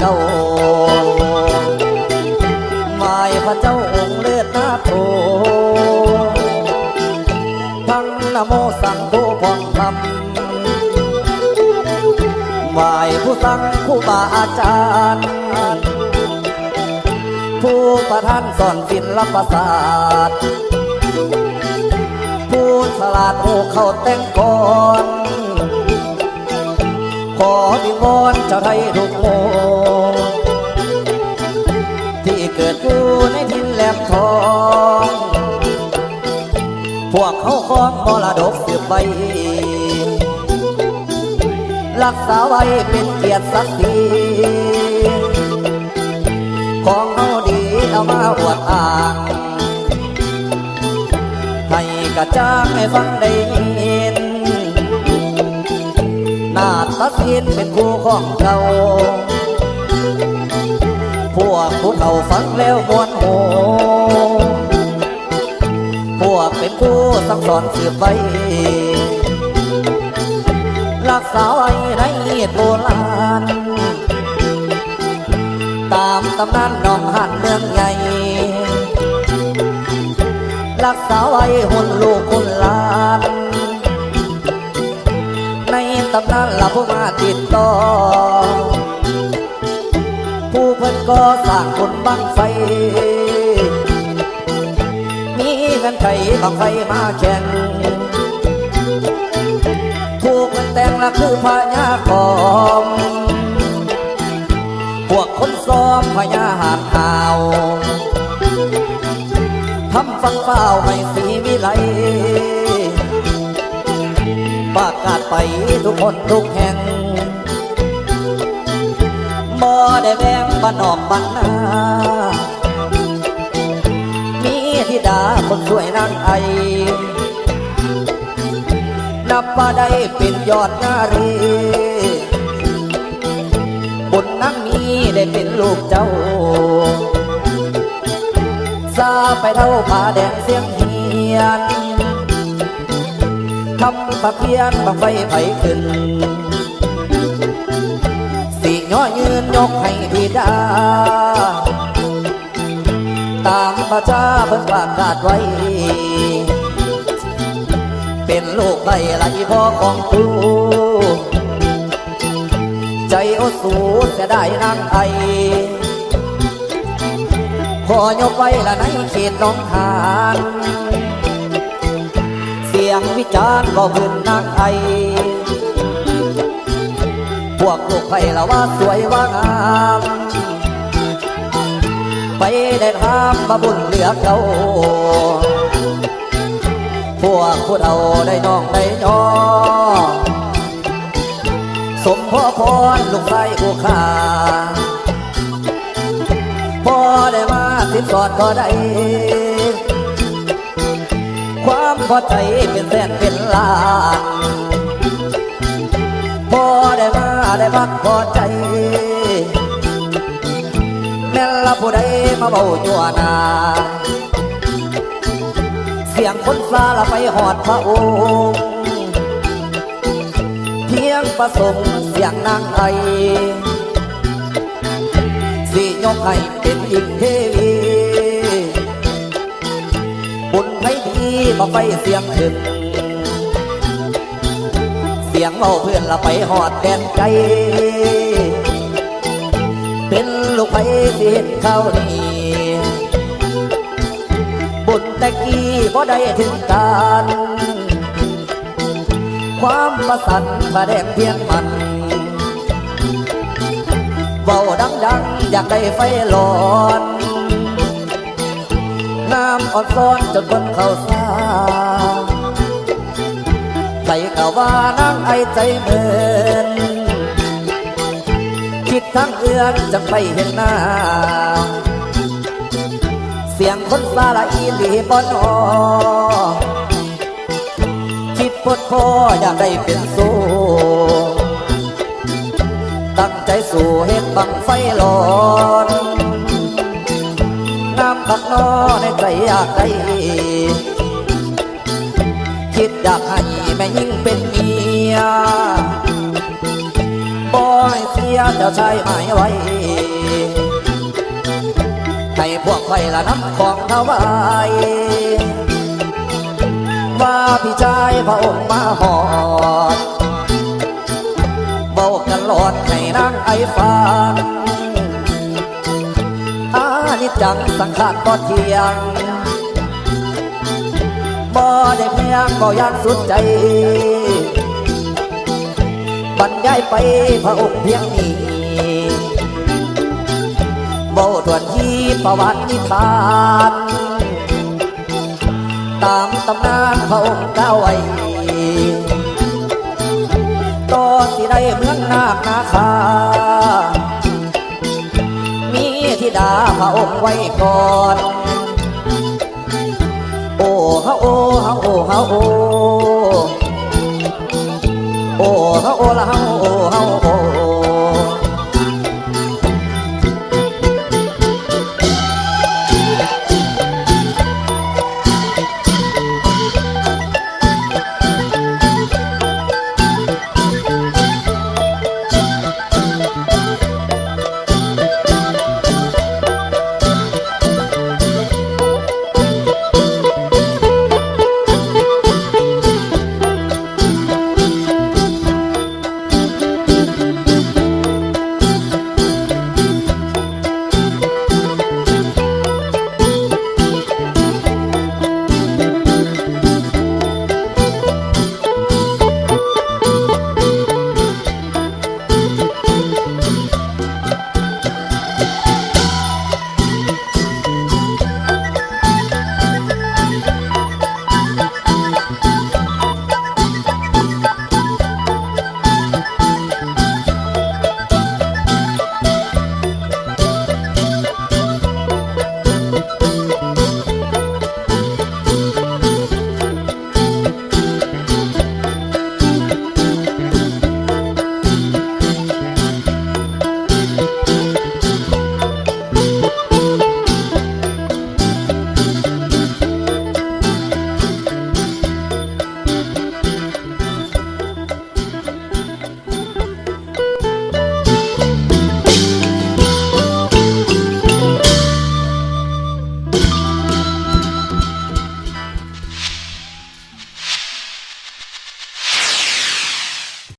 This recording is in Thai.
าไหว้พระเจ้าองค์เลิศนาโถทั้งนะโมสังโฆพร้อมคำไหว้ผู้สั่งผู้บาอาจารย์ผู้ประทานสอนศิลปศาสตร์ผู้ฉลาดผู้เข้าแต่งก่อนขอวิงวอนเจ้าไทยทุกโมที่เกิดอยู่ในทินแหลมทองพวกเขาของมรดกสืบไปรักษาไว้เป็นเกียรติศักดิ์ศรีของเขาดีเอามาอวดอ้างให้กระจ่างให้ฟังได้ยินนาฏศิลป์เป็นคู่ของเราพวกผู้เฒ่าฟังแล้วมวนโหพวกเป็นคู่สั่งสอนสืบไว้รักษาไว้ในโบราณตามตำนานน้องหันเมืองใหญ่รักษาไว้หุ่นลูกหุ่นหลานในตำนานละผู้มาติดต่อผู้เพิ่นก็สร้างคนบังไฟมีเงินไขบังไฟมาแข่งผู้เพิ่นแต่งละคือพญาคอมพวกคนซ้อมพญาหาดขาวทำฟังเฝ้าให้สีวิไลประกาศไปทุกคนทุกแห่งบ่ได้แบ่งบ้านนอกบ้านนามีธิดาคนสวยนางไอนับว่าได้เป็นยอดนารีบุญนั่งนี้ได้เป็นลูกเจ้าซาไปเท่าผาแดงเสียงเฮียนทำปักเพียนบังไฟไฟขึ้นสิย่อยืนยกให้ธิดาตามประชาเพิ่นประกาศไว้เป็นลูกไผ่ไหลพ่อของกูใจอดสูเสียได้นางไอขอยกไว้ละในเขตน้องหานเสียงวิจารณ์ก็พื้นนางไอพวกลูกไผ่ละว่าสวยว่างามไปได้ทำมาบุญเหลือเก่าพวกผู้เอาได้น้องได้ยอสมพ่อพรลูกไส้ผู้ขาพอได้มาสินสอดก็ได้ความพอใจเป็นแสนเป็นล้านพอได้มาได้พักพอใจแม่ละผู้ใดมาเบาจัวนาเสียงคนซาละไปหอดพระองค์เพียงประสงค์เสียงนางไอสิยกให้เป็นหญิงเทวีบุญให้ดีมาไฟเสียงขึ้นเสียงเมาเพื่อนละไปหอดแดนไกลเป็นลูกไฟเสียนเข้านี่บุญแต่กี้บ่ได้ถึงการความประสันประแดงเพียงมันเบาดังๆอยากได้ไฟหลอนน้ำอ่อนซ้อนจนคนเข้าซาใครก็ว่านางไอใจเหมือนคิดทั้งเอื้อนจะไปเห็นหน้าเสียงคนซาละอีหลีบอนอคิดพดพ่ออยากได้เป็นสู้ตั้งใจสู่เฮ็ดบังไฟหลอนน้ำพักนอในใจอยากได้คิดอยากให้แม่ยิ่งเป็นเมียบ่ ให้เสียเจ้าชายหมายไว้ให้พวกไฟละน้ำของถวายว่าพี่ชายพระองค์มาหอดบอกกันหลอดให้นางไอฟังอานิจจังสังขารบ่เที่ยงบ่ได้เพียงบ่อยากสุดใจบรรยายไปพระองค์เพียงนี้บ่ทวนที่ประวัตินิทานตามตำนานพระองค์กล่าวไว้ต่อสิได้เมืองนาคนาคามีธิดาพระองค์ไว้ก่อนโอ้ฮะโอ้ฮะโอ้ฮะโอ้โอ้ฮะโอ้ละฮะโอ้ฮะโอ้